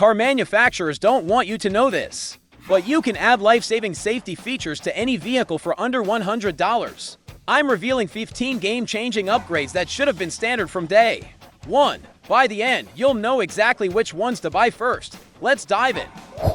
car manufacturers don't want you to know this, but you can add life-saving safety features to any vehicle for under $100. I'm revealing 15 game-changing upgrades that should have been standard from day one. By the end, you'll know exactly which ones to buy first. Let's dive in.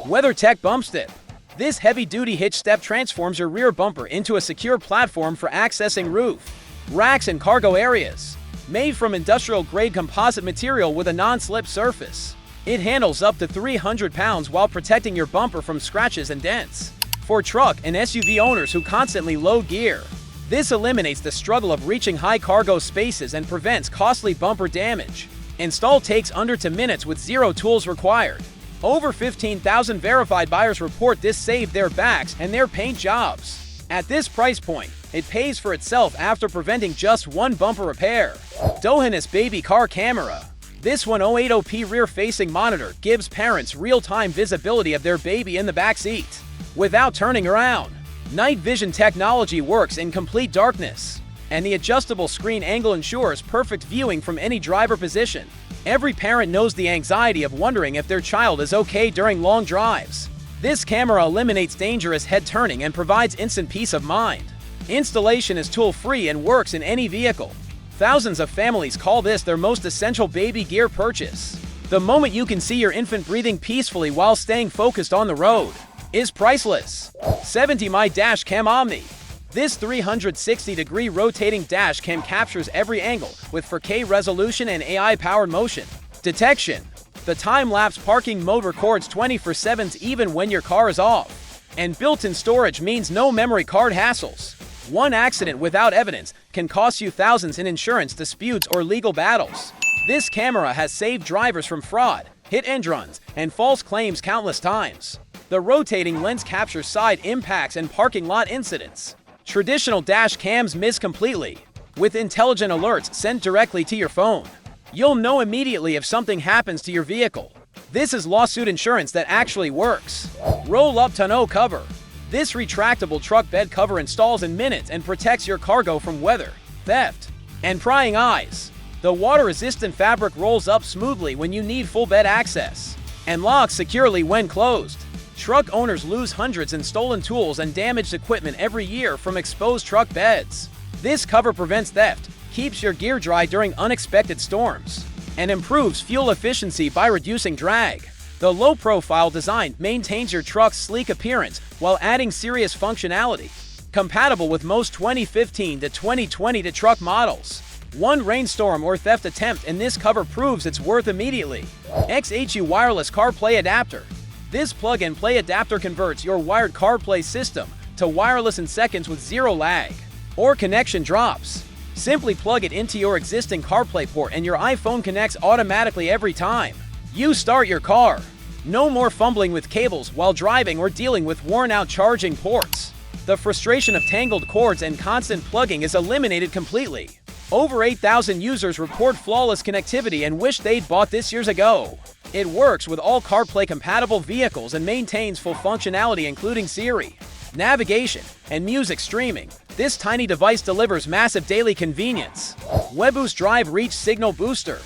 WeatherTech Bump Step. This heavy-duty hitch step transforms your rear bumper into a secure platform for accessing roof, racks, and cargo areas. Made from industrial-grade composite material with a non-slip surface, it handles up to 300 pounds while protecting your bumper from scratches and dents. For truck and SUV owners who constantly load gear, this eliminates the struggle of reaching high cargo spaces and prevents costly bumper damage. Install takes under 2 minutes with 0 tools required. Over 15,000 verified buyers report this saved their backs and their paint jobs. At this price point, it pays for itself after preventing just one bumper repair. Dohanis Baby Car Camera. This 108p rear-facing monitor gives parents real-time visibility of their baby in the back seat without turning around. Night vision technology works in complete darkness, and the adjustable screen angle ensures perfect viewing from any driver position. Every parent knows the anxiety of wondering if their child is okay during long drives. This camera eliminates dangerous head turning and provides instant peace of mind. Installation is tool-free and works in any vehicle. Thousands of families call this their most essential baby gear purchase. The moment you can see your infant breathing peacefully while staying focused on the road is priceless. 70My Dash Cam Omni. This 360-degree rotating dash cam captures every angle with 4K resolution and AI-powered motion detection. The time-lapse parking mode records 24/7 even when your car is off. And built-in storage means no memory card hassles. One accident without evidence can cost you thousands in insurance disputes or legal battles. This camera has saved drivers from fraud, hit-and runs, and false claims countless times. The rotating lens captures side impacts and parking lot incidents. Traditional dash cams miss completely. With intelligent alerts sent directly to your phone, you'll know immediately if something happens to your vehicle. This is lawsuit insurance that actually works. Roll-up tonneau cover. This retractable truck bed cover installs in minutes and protects your cargo from weather, theft, and prying eyes. The water-resistant fabric rolls up smoothly when you need full bed access and locks securely when closed. Truck owners lose hundreds in stolen tools and damaged equipment every year from exposed truck beds. This cover prevents theft, keeps your gear dry during unexpected storms, and improves fuel efficiency by reducing drag. The low-profile design maintains your truck's sleek appearance while adding serious functionality. Compatible with most 2015 to 2020 truck models. One rainstorm or theft attempt and this cover proves its worth immediately. XHU Wireless CarPlay Adapter. This plug-and-play adapter converts your wired CarPlay system to wireless in seconds with 0 lag or connection drops. Simply plug it into your existing CarPlay port and your iPhone connects automatically every time you start your car. No more fumbling with cables while driving or dealing with worn-out charging ports. The frustration of tangled cords and constant plugging is eliminated completely. Over 8,000 users report flawless connectivity and wish they'd bought this years ago. It works with all CarPlay-compatible vehicles and maintains full functionality including Siri, navigation, and music streaming. This tiny device delivers massive daily convenience. Weboost Drive Reach Signal Booster.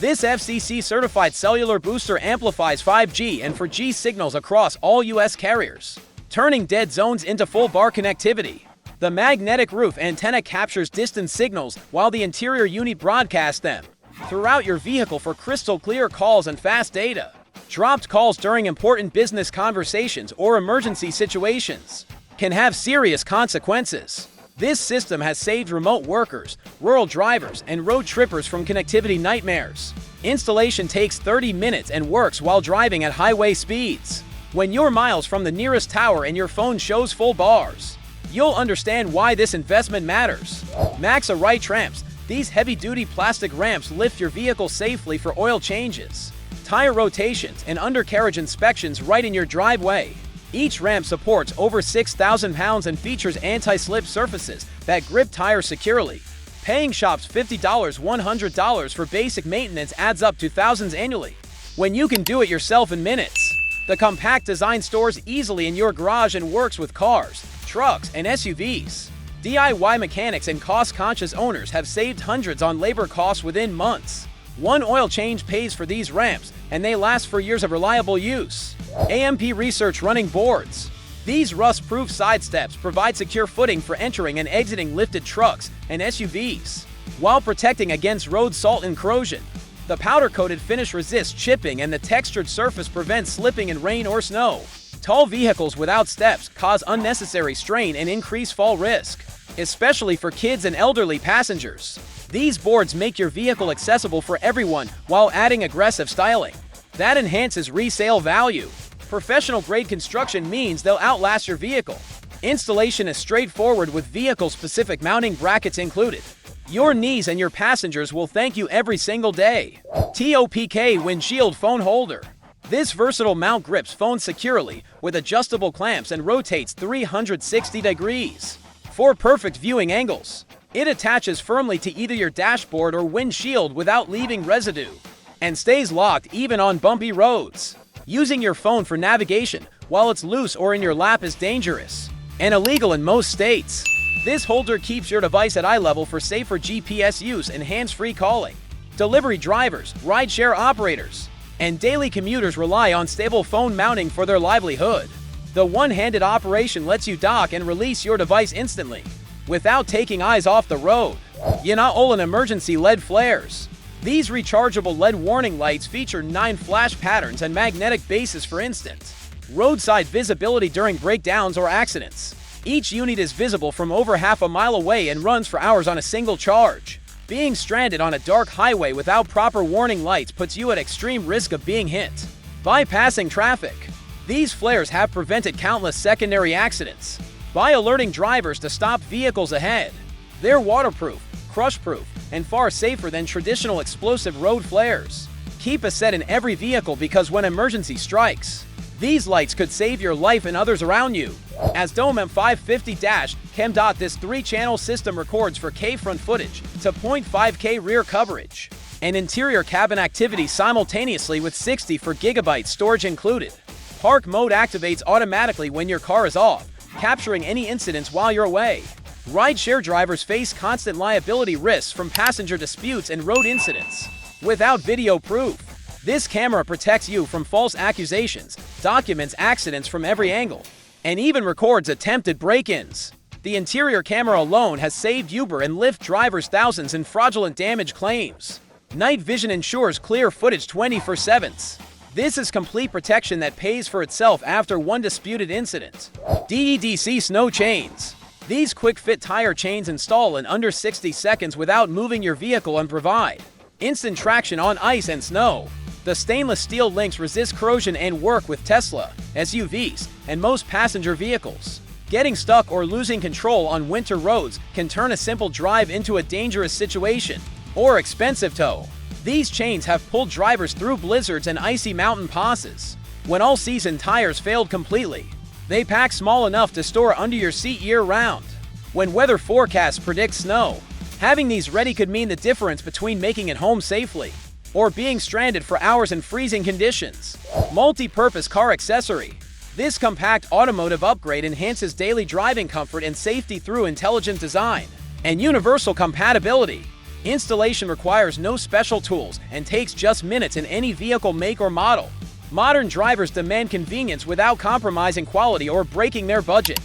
This FCC-certified cellular booster amplifies 5G and 4G signals across all U.S. carriers, turning dead zones into full bar connectivity. The magnetic roof antenna captures distant signals while the interior unit broadcasts them throughout your vehicle for crystal clear calls and fast data. Dropped calls during important business conversations or emergency situations can have serious consequences. This system has saved remote workers, rural drivers, and road trippers from connectivity nightmares. Installation takes 30 minutes and works while driving at highway speeds. When you're miles from the nearest tower and your phone shows full bars, you'll understand why this investment matters. Maxa Right Ramps. These heavy-duty plastic ramps lift your vehicle safely for oil changes, tire rotations, and undercarriage inspections right in your driveway. Each ramp supports over 6,000 pounds and features anti-slip surfaces that grip tires securely. Paying shops $50, $100 for basic maintenance adds up to thousands annually, when you can do it yourself in minutes. The compact design stores easily in your garage and works with cars, trucks, and SUVs. DIY mechanics and cost-conscious owners have saved hundreds on labor costs within months. One oil change pays for these ramps, and they last for years of reliable use. AMP Research Running Boards. These rust-proof side steps provide secure footing for entering and exiting lifted trucks and SUVs, while protecting against road salt and corrosion. The powder-coated finish resists chipping, and the textured surface prevents slipping in rain or snow. Tall vehicles without steps cause unnecessary strain and increase fall risk, especially for kids and elderly passengers. These boards make your vehicle accessible for everyone while adding aggressive styling that enhances resale value. Professional-grade construction means they'll outlast your vehicle. Installation is straightforward with vehicle-specific mounting brackets included. Your knees and your passengers will thank you every single day. TOPK Windshield Phone Holder. This versatile mount grips phones securely with adjustable clamps and rotates 360 degrees for perfect viewing angles. It attaches firmly to either your dashboard or windshield without leaving residue, and stays locked even on bumpy roads. Using your phone for navigation while it's loose or in your lap is dangerous and illegal in most states. This holder keeps your device at eye level for safer GPS use and hands-free calling. Delivery drivers, rideshare operators, and daily commuters rely on stable phone mounting for their livelihood. The one-handed operation lets you dock and release your device instantly, without taking eyes off the road. Yanaolan Emergency LED Flares. These rechargeable LED warning lights feature 9 flash patterns and magnetic bases for instant roadside visibility during breakdowns or accidents. Each unit is visible from over half a mile away and runs for hours on a single charge. Being stranded on a dark highway without proper warning lights puts you at extreme risk of being hit. Bypassing traffic. These flares have prevented countless secondary accidents by alerting drivers to stop vehicles ahead. They're waterproof, crush-proof, and far safer than traditional explosive road flares. Keep a set in every vehicle because when emergency strikes, these lights could save your life and others around you. As Dome M550-Chem. This 3-channel system records 4K front footage to 0.5K rear coverage and interior cabin activity simultaneously with 64 GB storage included. Park mode activates automatically when your car is off, capturing any incidents while you're away. Rideshare drivers face constant liability risks from passenger disputes and road incidents without video proof. This camera protects you from false accusations, documents accidents from every angle, and even records attempted break-ins. The interior camera alone has saved Uber and Lyft drivers thousands in fraudulent damage claims. Night vision ensures clear footage 24/7. This is complete protection that pays for itself after one disputed incident. DEDC Snow Chains. These quick-fit tire chains install in under 60 seconds without moving your vehicle and provide instant traction on ice and snow. The stainless steel links resist corrosion and work with Tesla, SUVs, and most passenger vehicles. Getting stuck or losing control on winter roads can turn a simple drive into a dangerous situation or expensive tow. These chains have pulled drivers through blizzards and icy mountain passes when all-season tires failed completely. They pack small enough to store under your seat year-round. When weather forecasts predict snow, having these ready could mean the difference between making it home safely or being stranded for hours in freezing conditions. Multi-purpose car accessory. This compact automotive upgrade enhances daily driving comfort and safety through intelligent design and universal compatibility. Installation requires no special tools and takes just minutes in any vehicle make or model. Modern drivers demand convenience without compromising quality or breaking their budget.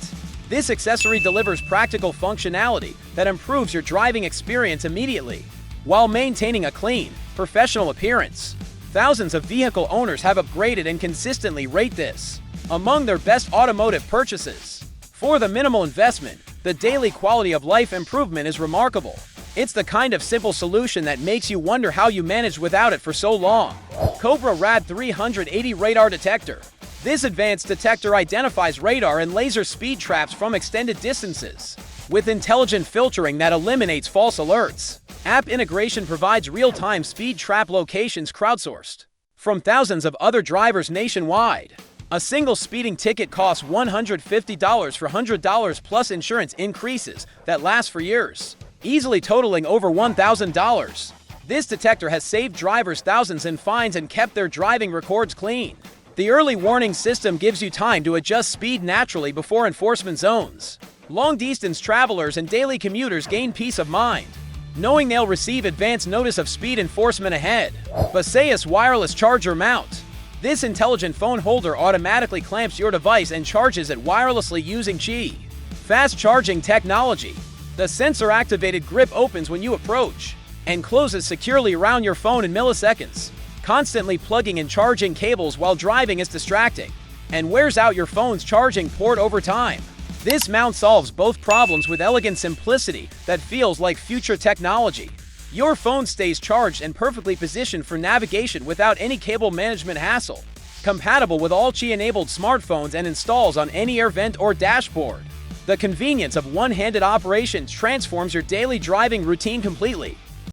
This accessory delivers practical functionality that improves your driving experience immediately, while maintaining a clean, professional appearance. Thousands of vehicle owners have upgraded and consistently rate this among their best automotive purchases. For the minimal investment, the daily quality of life improvement is remarkable. It's the kind of simple solution that makes you wonder how you managed without it for so long. Cobra Rad 380 Radar Detector. This advanced detector identifies radar and laser speed traps from extended distances, with intelligent filtering that eliminates false alerts. App integration provides real-time speed trap locations crowdsourced from thousands of other drivers nationwide. A single speeding ticket costs $150 for $100 plus insurance increases that last for years, easily totaling over $1,000. This detector has saved drivers thousands in fines and kept their driving records clean. The early warning system gives you time to adjust speed naturally before enforcement zones. Long-distance travelers and daily commuters gain peace of mind. knowing they'll receive advance notice of speed enforcement ahead. Baseus Wireless Charger Mount. This intelligent phone holder automatically clamps your device and charges it wirelessly using Qi fast charging technology. The sensor-activated grip opens when you approach and closes securely around your phone in milliseconds. Constantly plugging and charging cables while driving is distracting and wears out your phone's charging port over time. This mount solves both problems with elegant simplicity that feels like future technology. Your phone stays charged and perfectly positioned for navigation without any cable management hassle. Compatible with all Qi-enabled smartphones and installs on any air vent or dashboard. The convenience of one-handed operation transforms your daily driving routine completely.